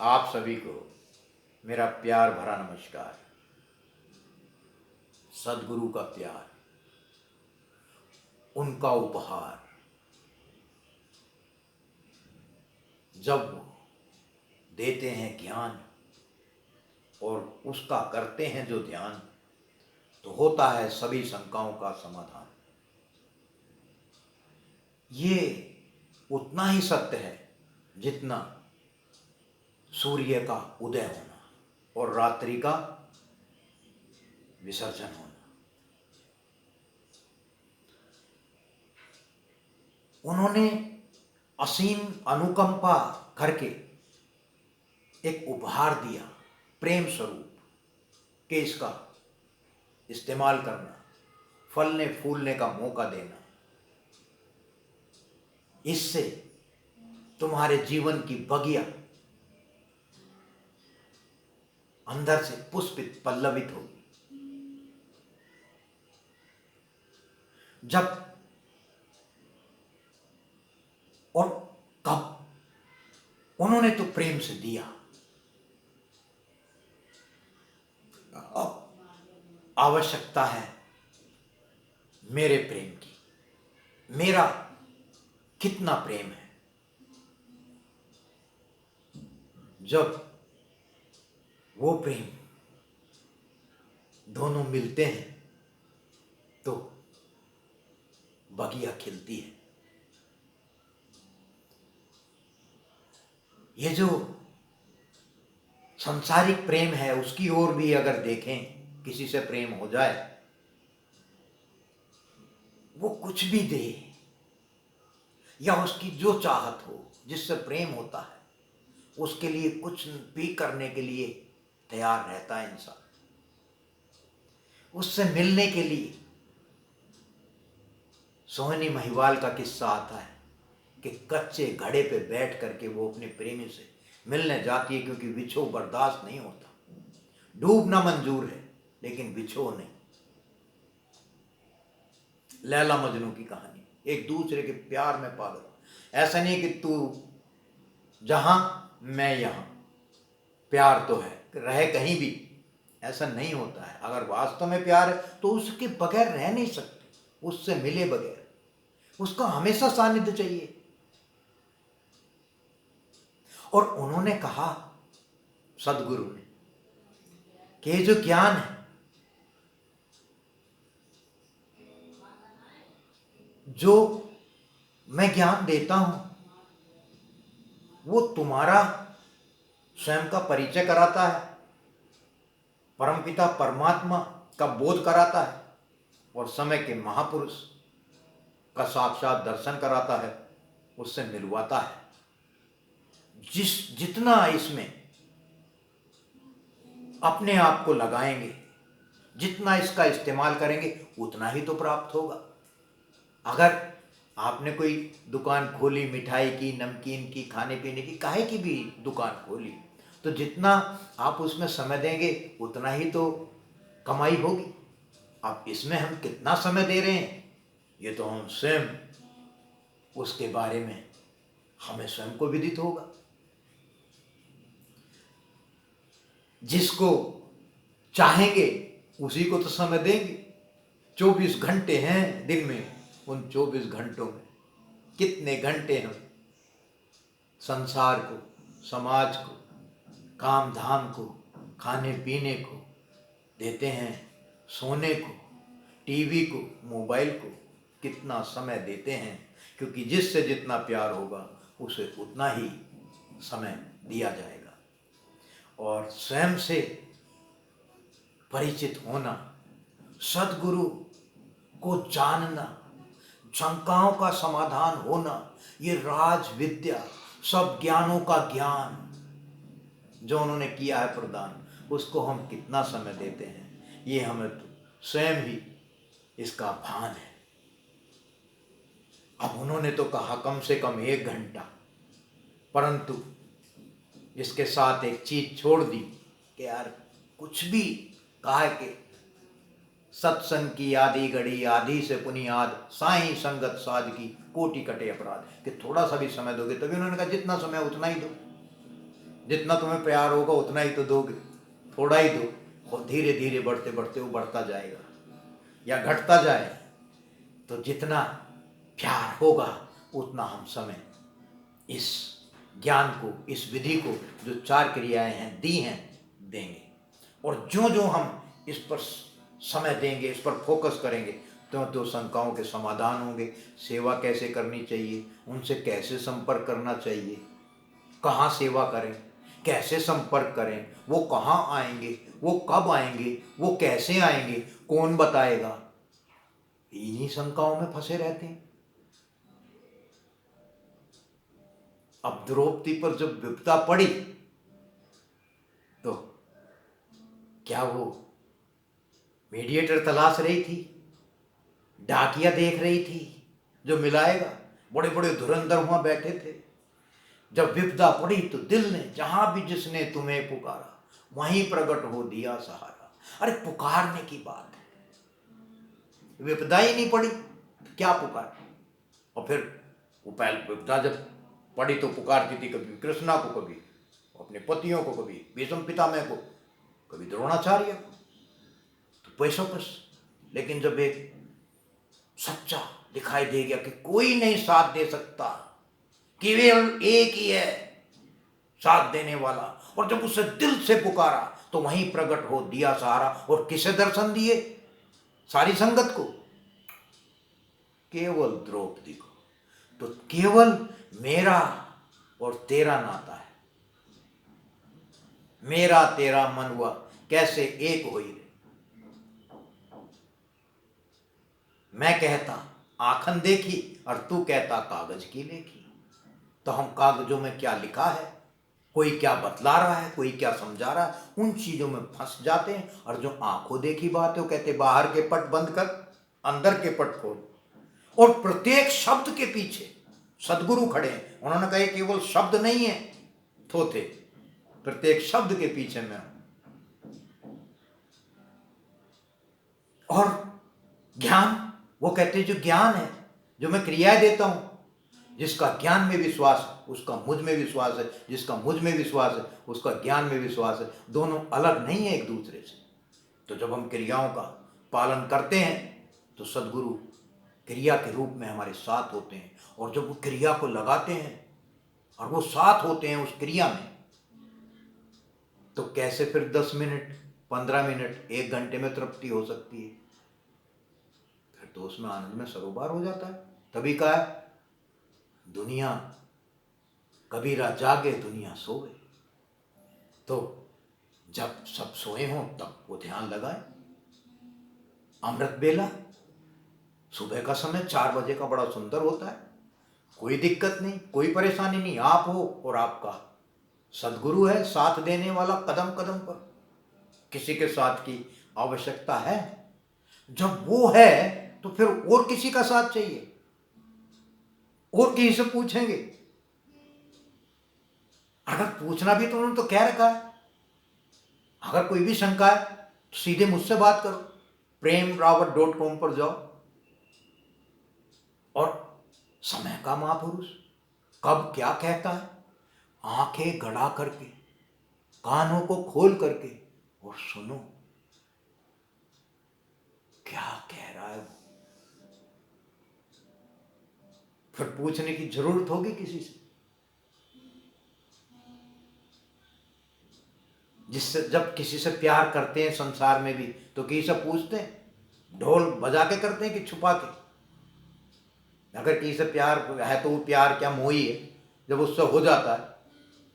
आप सभी को मेरा प्यार भरा नमस्कार। सदगुरु का प्यार, उनका उपहार, जब वो देते हैं ज्ञान और उसका करते हैं जो ध्यान, तो होता है सभी शंकाओं का समाधान। ये उतना ही सत्य है जितना सूर्य का उदय होना और रात्रि का विसर्जन होना। उन्होंने असीम अनुकंपा करके एक उपहार दिया, प्रेम स्वरूप, कि इसका इस्तेमाल करना, फलने फूलने का मौका देना। इससे तुम्हारे जीवन की बगिया अंदर से पुष्पित पल्लवित होगी। जब और कब उन्होंने तो प्रेम से दिया, अब आवश्यकता है मेरे प्रेम की। मेरा कितना प्रेम है। जब वो प्रेम दोनों मिलते हैं तो बगिया खिलती है। ये जो सांसारिक प्रेम है उसकी ओर भी अगर देखें, किसी से प्रेम हो जाए, वो कुछ भी दे या उसकी जो चाहत हो, जिससे प्रेम होता है उसके लिए कुछ भी करने के लिए तैयार रहता है इंसान। उससे मिलने के लिए सोहनी महिवाल का किस्सा आता है कि कच्चे घड़े पे बैठ करके वो अपने प्रेमी से मिलने जाती है, क्योंकि बिछोह बर्दाश्त नहीं होता। डूबना मंजूर है लेकिन बिछोह नहीं। लैला मजनू की कहानी, एक दूसरे के प्यार में पागल। ऐसा नहीं कि तू जहां मैं यहां, प्यार तो है, रहे कहीं भी, ऐसा नहीं होता है। अगर वास्तव में प्यार है तो उसके बगैर रह नहीं सकते, उससे मिले बगैर। उसका हमेशा सानिध्य चाहिए। और उन्होंने कहा, सदगुरु ने, कि ये जो ज्ञान है, जो मैं ज्ञान देता हूं, वो तुम्हारा स्वयं का परिचय कराता है, परमपिता परमात्मा का बोध कराता है और समय के महापुरुष का साक्षात दर्शन कराता है, उससे मिलवाता है। जितना इसमें अपने आप को लगाएंगे, जितना इसका इस्तेमाल करेंगे, उतना ही तो प्राप्त होगा। अगर आपने कोई दुकान खोली, मिठाई की, नमकीन की, खाने पीने की, काहे की भी दुकान खोली, तो जितना आप उसमें समय देंगे उतना ही तो कमाई होगी। अब इसमें हम कितना समय दे रहे हैं, ये तो हम स्वयं, उसके बारे में हमें स्वयं को विदित होगा। जिसको चाहेंगे उसी को तो समय देंगे। 24 घंटे हैं दिन में, उन 24 घंटों में कितने घंटे हम संसार को, समाज को, काम धाम को, खाने पीने को देते हैं, सोने को, टीवी को, मोबाइल को कितना समय देते हैं। क्योंकि जिससे जितना प्यार होगा उसे उतना ही समय दिया जाएगा। और स्वयं से परिचित होना, सदगुरु को जानना, शंकाओं का समाधान होना, ये राज विद्या, सब ज्ञानों का ज्ञान जो उन्होंने किया है प्रदान, उसको हम कितना समय देते हैं, ये हमें तो स्वयं ही इसका भान है। अब उन्होंने तो कहा कम से कम 1 घंटा, परंतु इसके साथ एक चीज छोड़ दी कि यार कुछ भी कहा कि सत्संग की आधी घड़ी आधी से पुनियाद, साईं संगत साध की कोटि कटे अपराध, कि थोड़ा सा भी समय दोगे तभी। उन्होंने कहा जितना समय उतना ही दो। जितना तुम्हें प्यार होगा उतना ही तो दोगे, थोड़ा ही दो, और धीरे धीरे बढ़ते बढ़ते वो बढ़ता जाएगा या घटता जाए। तो जितना प्यार होगा उतना हम समय इस ज्ञान को, इस विधि को, जो 4 क्रियाएं हैं दी हैं, देंगे। और जो जो हम इस पर समय देंगे, इस पर फोकस करेंगे, तो शंकाओं के समाधान होंगे। सेवा कैसे करनी चाहिए, उनसे कैसे संपर्क करना चाहिए, कहाँ सेवा करें, कैसे संपर्क करें, वो कहाँ आएंगे, वो कब आएंगे, वो कैसे आएंगे, कौन बताएगा, इन्हीं शंकाओं में फंसे रहते हैं। अब द्रौपदी पर जब विपदा पड़ी तो क्या वो मीडिएटर तलाश रही थी, डाकिया देख रही थी जो मिलाएगा? बड़े बड़े धुरंधर वहां बैठे थे। जब विपदा पड़ी तो दिल ने, जहां भी जिसने तुम्हें पुकारा वहीं प्रकट हो दिया सहारा। अरे पुकारने की बात है, विपदा ही नहीं पड़ी क्या पुकार? और फिर वो पहले विपदा जब पड़ी तो पुकारती थी कभी कृष्णा को, कभी अपने पतियों को, कभी भीष्म पितामह को, कभी द्रोणाचार्य को, तो पैसों पर। लेकिन जब एक सच्चा दिखाई दे गया कि कोई नहीं साथ दे सकता, केवल एक ही है साथ देने वाला, और जब उसे दिल से पुकारा तो वहीं प्रकट हो दिया सहारा। और किसे दर्शन दिए? सारी संगत को? केवल द्रौपदी को। तो केवल मेरा और तेरा नाता है, मेरा तेरा मन हुआ कैसे एक होई रे। मैं कहता आखन देखी और तू कहता कागज की लेखी। तो हम कागजों में क्या लिखा है, कोई क्या बतला रहा है, कोई क्या समझा रहा है, उन चीजों में फंस जाते हैं। और जो आंखों देखी बात है, वो कहते बाहर के पट बंद कर, अंदर के पट खोल। और प्रत्येक शब्द के पीछे सदगुरु खड़े हैं। उन्होंने कहा केवल शब्द नहीं है थोथे, प्रत्येक शब्द के पीछे मैं हूं। और ज्ञान, वो कहते हैं जो ज्ञान है, जो मैं क्रियाएं देता हूं, जिसका ज्ञान में विश्वास है उसका मुझ में विश्वास है, जिसका मुझ में विश्वास है उसका ज्ञान में विश्वास है। दोनों अलग नहीं है एक दूसरे से। तो जब हम क्रियाओं का पालन करते हैं तो सदगुरु क्रिया के रूप में हमारे साथ होते हैं। और जब वो क्रिया को लगाते हैं और वो साथ होते हैं उस क्रिया में, तो कैसे फिर 10 मिनट, 15 मिनट, 1 घंटे में तृप्ति हो सकती है? फिर तो उसमें आनंद में सरोबार हो जाता है। तभी कहा है दुनिया कबीरा जागे दुनिया सोए। तो जब सब सोए हों तब वो ध्यान लगाए। अमृत बेला सुबह का समय 4 बजे का बड़ा सुंदर होता है, कोई दिक्कत नहीं, कोई परेशानी नहीं। आप हो और आपका सदगुरु है साथ देने वाला कदम कदम पर, किसी के साथ की आवश्यकता है? जब वो है तो फिर और किसी का साथ चाहिए? और किसी से पूछेंगे? अगर पूछना भी तो उन्होंने तो कह रखा है, अगर कोई भी शंका है तो सीधे मुझसे बात करो, premrawat.com पर जाओ। और समय का महापुरुष कब क्या कहता है, आंखें गड़ा करके, कानों को खोल करके और सुनो क्या कह रहा है वो। फिर पूछने की जरूरत होगी किसी से? जिससे जब किसी से प्यार करते हैं संसार में भी तो किसी से पूछते हैं? ढोल बजा के करते हैं कि छुपा के? अगर किसी से प्यार है तो वो प्यार क्या मोही है? जब उससे हो जाता है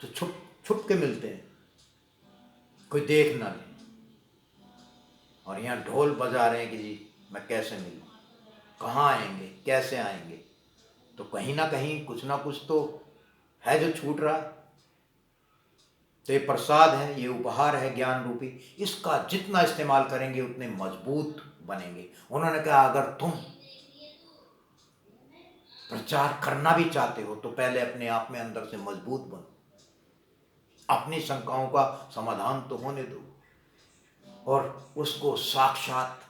तो छुप छुप के मिलते हैं, कोई देख ना ले। और यहाँ ढोल बजा रहे हैं कि जी मैं कैसे मिलूं, कहाँ आएंगे, कैसे आएंगे? तो कहीं ना कहीं कुछ ना कुछ तो है जो छूट रहा है। तो ये प्रसाद है, ये उपहार है ज्ञान रूपी, इसका जितना इस्तेमाल करेंगे उतने मजबूत बनेंगे। उन्होंने कहा अगर तुम प्रचार करना भी चाहते हो तो पहले अपने आप में अंदर से मजबूत बनो, अपनी शंकाओं का समाधान तो होने दो, और उसको साक्षात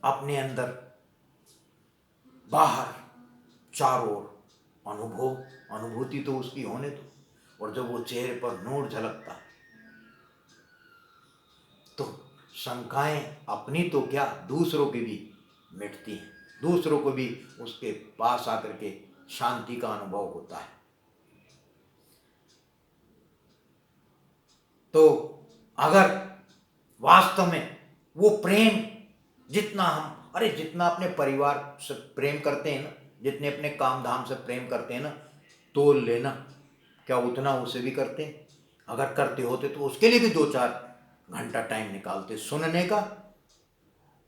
अपने अंदर बाहर चारों ओर अनुभूति तो उसकी होने दो। और जब वो चेहरे पर नूर झलकता है तो शंकाएं अपनी तो क्या दूसरों की भी मिटती हैं, दूसरों को भी उसके पास आकर के शांति का अनुभव होता है। तो अगर वास्तव में वो प्रेम जितना जितना अपने परिवार से प्रेम करते हैं ना, जितने अपने काम धाम से प्रेम करते हैं ना, तोल लेना, क्या उतना उसे भी करते हैं? अगर करते होते तो उसके लिए भी 2-4 घंटा टाइम निकालते सुनने का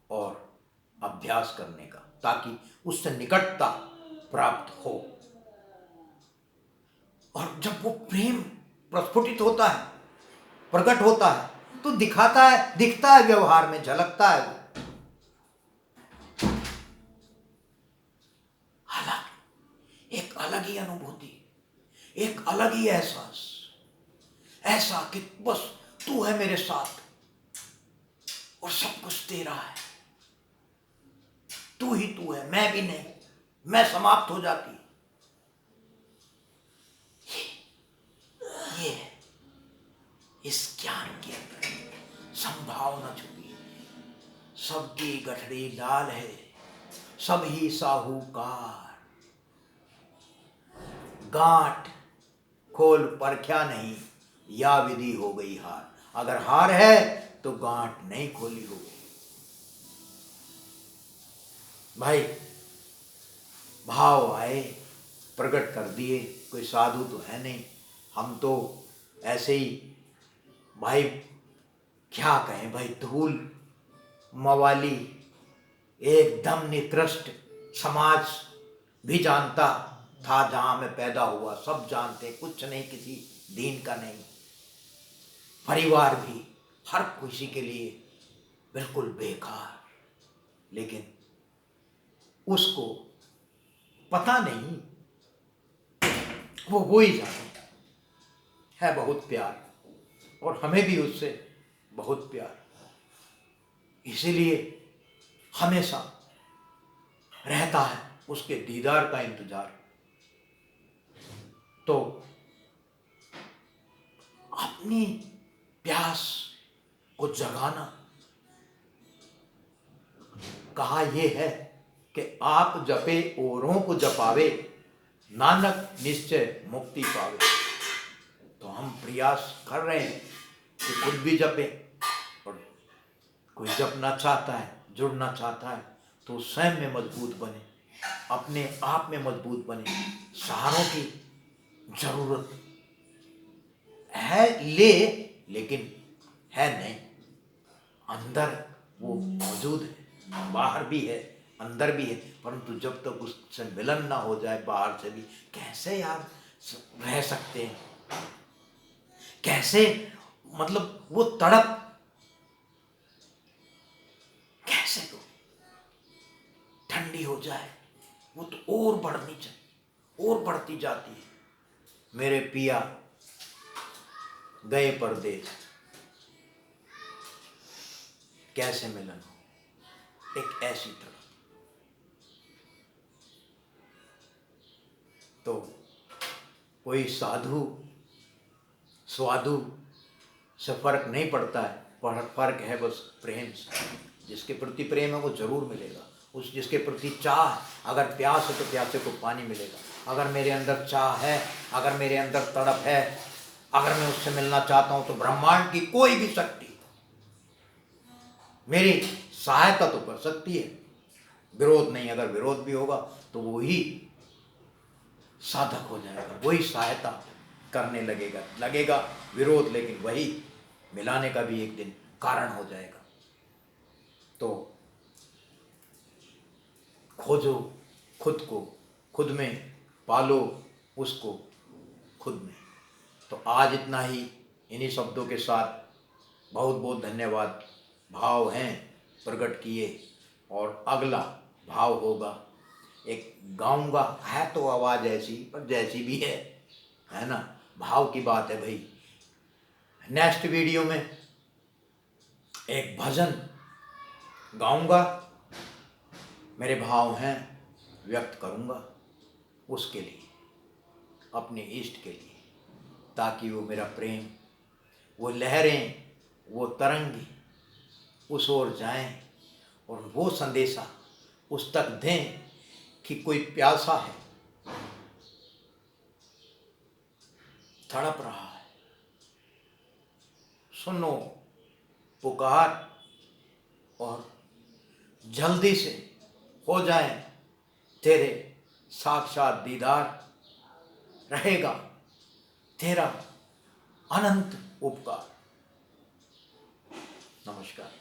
और अभ्यास करने का, ताकि उससे निकटता प्राप्त हो। और जब वो प्रेम प्रस्फुटित होता है, प्रकट होता है, तो दिखता है व्यवहार में, झलकता है वो। एक अलग ही अनुभूति, एक अलग ही एहसास, ऐसा कि बस तू है मेरे साथ और सब कुछ तेरा है, तू ही तू है, मैं भी नहीं, मैं समाप्त हो जाती। ये है इस ज्ञान के अंदर संभावना छुपी है। सबकी गठरी लाल है, सभी साहूकार, गांठ खोल परख्या नहीं, या विधि हो गई हार। अगर हार है तो गांठ नहीं खोली हो गई। भाई भाव आए, प्रकट कर दिए, कोई साधु तो है नहीं, हम तो ऐसे ही भाई, क्या कहें भाई, धूल मवाली, एकदम निकृष्ट समाज भी जानता था जहां मैं पैदा हुआ, सब जानते, कुछ नहीं, किसी दीन का नहीं, परिवार भी हर किसी के लिए बिल्कुल बेकार। लेकिन उसको पता नहीं, वो ही जाने, है बहुत प्यार, और हमें भी उससे बहुत प्यार। इसीलिए हमेशा रहता है उसके दीदार का इंतजार। तो अपनी प्यास को जगाना, कहा यह है कि आप जपे औरों को जपावे, नानक निश्चय मुक्ति पावे। तो हम प्रयास कर रहे हैं कि खुद भी जपे, और कोई जपना चाहता है, जुड़ना चाहता है, तो स्वयं में मजबूत बने, अपने आप में मजबूत बने। सहारों की जरूरत है, लेकिन है नहीं, अंदर वो मौजूद है, बाहर भी है, अंदर भी है, परंतु जब तक उससे मिलन ना हो जाए, बाहर से भी कैसे यार रह सकते हैं, कैसे, मतलब वो तड़प कैसे तो ठंडी हो जाए, वो तो और बढ़नी चाहिए, और बढ़ती जाती है। मेरे पिया गए परदेश, कैसे मिलन हो, एक ऐसी तरह। तो कोई साधु स्वाधु से फर्क नहीं पड़ता है, फर्क है बस प्रेम से। जिसके प्रति प्रेम है वो जरूर मिलेगा, उस जिसके प्रति चाह, अगर प्यास है तो प्यासे को पानी मिलेगा। अगर मेरे अंदर चाह है, अगर मेरे अंदर तड़प है, अगर मैं उससे मिलना चाहता हूं, तो ब्रह्मांड की कोई भी शक्ति मेरी सहायता तो कर सकती है, विरोध नहीं। अगर विरोध भी होगा तो वो ही साधक हो जाएगा, वही सहायता करने लगेगा विरोध, लेकिन वही मिलाने का भी एक दिन कारण हो जाएगा। तो खोजो खुद को, खुद में पालो उसको, खुद में। तो आज इतना ही, इन्हीं शब्दों के साथ बहुत बहुत धन्यवाद। भाव हैं प्रकट किए, और अगला भाव होगा, एक गाऊंगा, है तो आवाज़ ऐसी, पर जैसी भी है ना, भाव की बात है भाई। नेक्स्ट वीडियो में एक भजन गाऊंगा, मेरे भाव हैं व्यक्त करूंगा उसके लिए, अपने इष्ट के लिए। ताकि वो मेरा प्रेम, वो लहरें, वो तरंगे उस ओर जाएं और वो संदेशा उस तक दें कि कोई प्यासा है, तड़प रहा है, सुनो पुकार, और जल्दी से हो जाए तेरे साक्षात दीदार, रहेगा तेरा अनंत उपकार। नमस्कार।